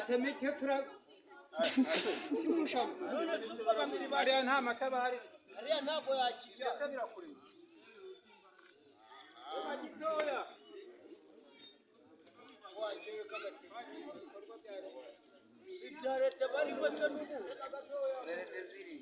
Temeke tura none suka bamiri bari nta makabari ariya ntago yakijya sabira kuri bagitoya wagiye kagati ibyarete bari bose n'ubu rete ziri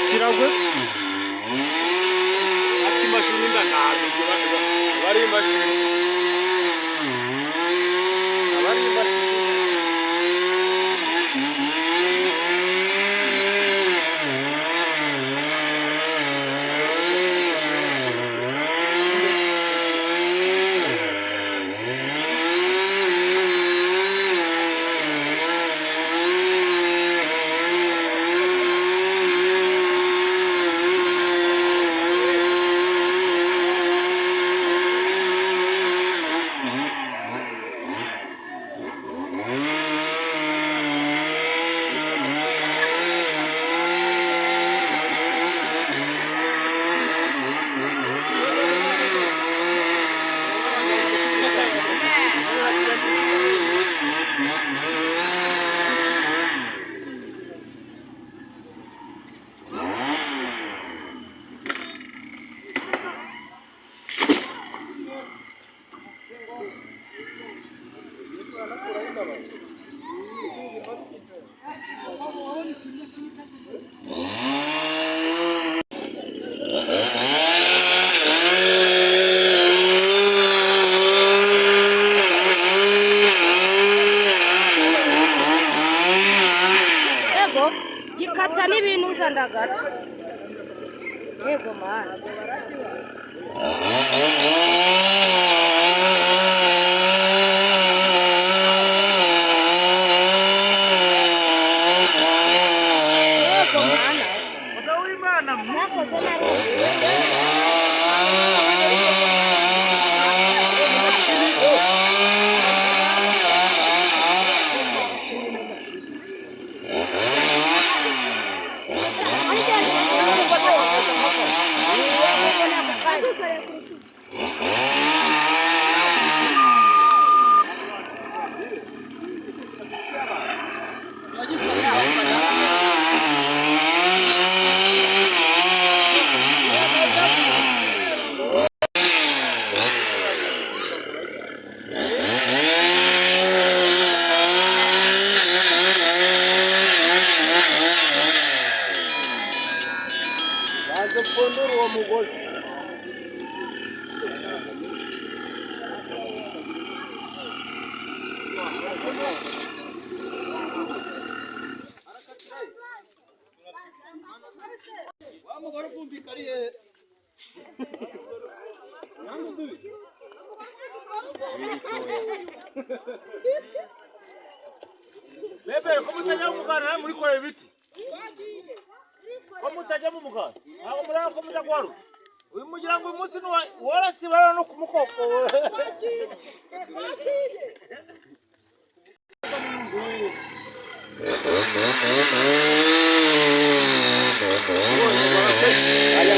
kiragwe ati mashini ndanabi bari mashini abari mashini gikata n'ibintu uzandagara yego mana yego mana udawimana mwakoze nari kupondora uwo mugozi wamugora kumvikariye Lebere ko mutajya mu muganda muri kore biti ko mutajya mu muganda aho muri ko mujya kwaru uyu mugira ngo uyu munsi warasibara no kumukoko Aya